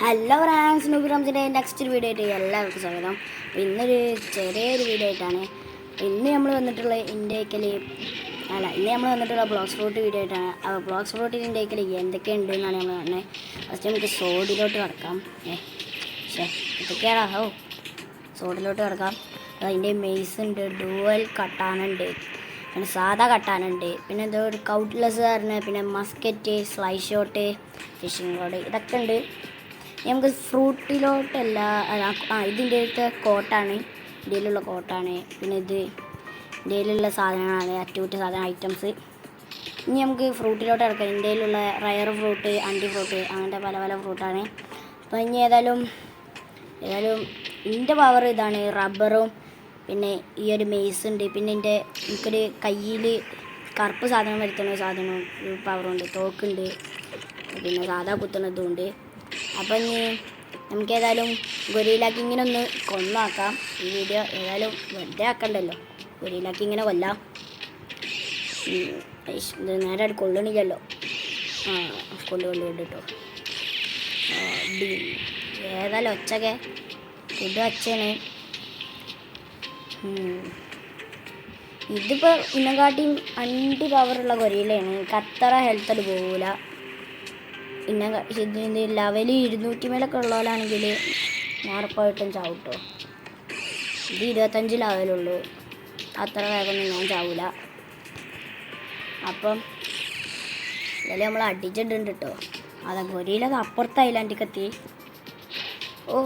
Hello France നൂബിറംസിൻ്റെ next video ആയിട്ട് എല്ലാവർക്കും സ്വാഗതം. ഇന്നൊരു ചെറിയൊരു വീഡിയോ ആയിട്ടാണ്. ഇന്ന് നമ്മൾ വന്നിട്ടുള്ള ഇന്ന് നമ്മൾ വന്നിട്ടുള്ള ബ്ലോക്സ് ഫ്രൂട്ട് വീഡിയോ ആയിട്ടാണ്. അപ്പോൾ ബ്ലോക്സ് ഫ്രൂട്ടിൻ്റെ ഇന്ത്യക്കൽ എന്തൊക്കെയുണ്ട് എന്നാണ് നമ്മൾ കാണുന്നത്. ഫസ്റ്റ് നമുക്ക് സോഡിലോട്ട് കിടക്കാം. ഇതൊക്കെയാണോ സോഡിലോട്ട് കിടക്കാം. അതിൻ്റെ മെയ്സ് ഉണ്ട്, ഡുവൽ കട്ടാനുണ്ട്, പിന്നെ സാധാ കട്ടാനുണ്ട്, പിന്നെ എന്തോ ഒരു കൗട്ട്ലെസ് പറഞ്ഞ, പിന്നെ Muscat, slice shot, fishing rod, ഇതൊക്കെ ഉണ്ട്. നമുക്ക് ഫ്രൂട്ടിലോട്ടല്ല, ഇതിൻ്റെ അടുത്ത് കോട്ടാണ്, ഇന്ത്യയിലുള്ള കോട്ടാണ്. പിന്നെ ഇത് ഇന്ത്യയിലുള്ള സാധനങ്ങളാണ്, അറ്റൂറ്റ സാധന ഐറ്റംസ്. ഇനി നമുക്ക് ഫ്രൂട്ടിലോട്ട് ഇറക്കാം. ഇന്ത്യയിലുള്ള റയർ ഫ്രൂട്ട്, അണ്ടി ഫ്രൂട്ട്, അങ്ങനത്തെ പല പല ഫ്രൂട്ടാണ്. അപ്പോൾ ഇനി ഏതായാലും ഇതിൻ്റെ പവർ ഇതാണ്. റബ്ബറും പിന്നെ ഈ ഒരു മെയ്സ് ഉണ്ട്. പിന്നെ എനിക്കൊരു കയ്യിൽ കറുപ്പ് സാധനം വരുത്തുന്ന സാധനവും പവറുണ്ട്, തോക്കുണ്ട്, പിന്നെ സാധാ കുത്തുന്നതുണ്ട്. അപ്പം ഇനി നമുക്ക് ഏതായാലും ഗൊരില്ലാക്ക് ഇങ്ങനെ ഒന്ന് കൊന്നാക്കാം. ഈ വീഡിയോ ഏതായാലും വെറുതെ ആക്കണ്ടല്ലോ, ഗൊരില്ലാക്ക് ഇങ്ങനെ കൊല്ലാം. ഇത് നേരെ അത് കൊള്ളണില്ലല്ലോ. കൊള്ളു കേട്ടോ. ഏതായാലും ഒച്ചക്കെ ഇത് ഒച്ചയാണ്. ഇതിപ്പോൾ ഇന്നെക്കാട്ടിയും 2 പവറുള്ള ഗൊരില്ലയാണ്. എനിക്ക് അത്ര ഹെൽത്ത് അത് പോകില്ല. പിന്നെ ഇത് ലെവൽ 200 മേലൊക്കെ ഉള്ളവരാണെങ്കിൽ ഉറപ്പായിട്ടും ചാവും കേട്ടോ. ഇത് 25 ലെവലുള്ളൂ. അത്ര വേഗമൊന്നും ഞാൻ ചാവില്ല. അപ്പം ഇതിൽ നമ്മൾ അടിച്ചിട്ടുണ്ട് കേട്ടോ. അതാ ഗൊരില്ല അത് അപ്പുറത്ത് ഐലാൻഡിലേക്ക് എത്തി.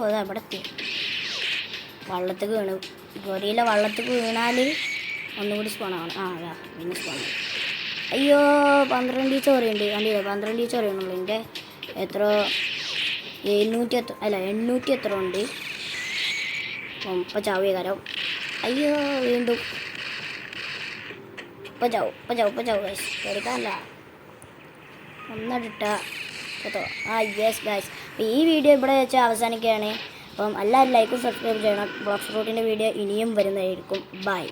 അതാ ഇവിടെ എത്തി. വള്ളത്തേക്ക് വീണു. ഗൊരില്ല വള്ളത്തേക്ക് വീണാൽ ഒന്നുകൂടി സ്പോണാണ്. അതാ പിന്നെ സ്പോണാണ്. അയ്യോ 12 ചോറയുണ്ട്. കണ്ടില്ലേ, 12 ചോറയാണുള്ളൂ. എൻ്റെ എത്ര 800 എത്ര ഉണ്ട്. ഇപ്പം ചാവിയ കാരം. അയ്യോ വീണ്ടും ഇപ്പം ചാവും ഗൈസ്. എടുക്കാനല്ല ഒന്നടിട്ട കേട്ടോ. Yes guys. അപ്പോൾ ഈ വീഡിയോ ഇവിടെ വെച്ച് അവസാനിക്കുകയാണ്. അപ്പം എല്ലാവരും ലൈക്കും സബ്സ്ക്രൈബ് ചെയ്യണം. ബ്ലോക്സ് ഫ്രൂട്ടിൻ്റെ വീഡിയോ ഇനിയും വരുന്നതായിരിക്കും. ബൈ.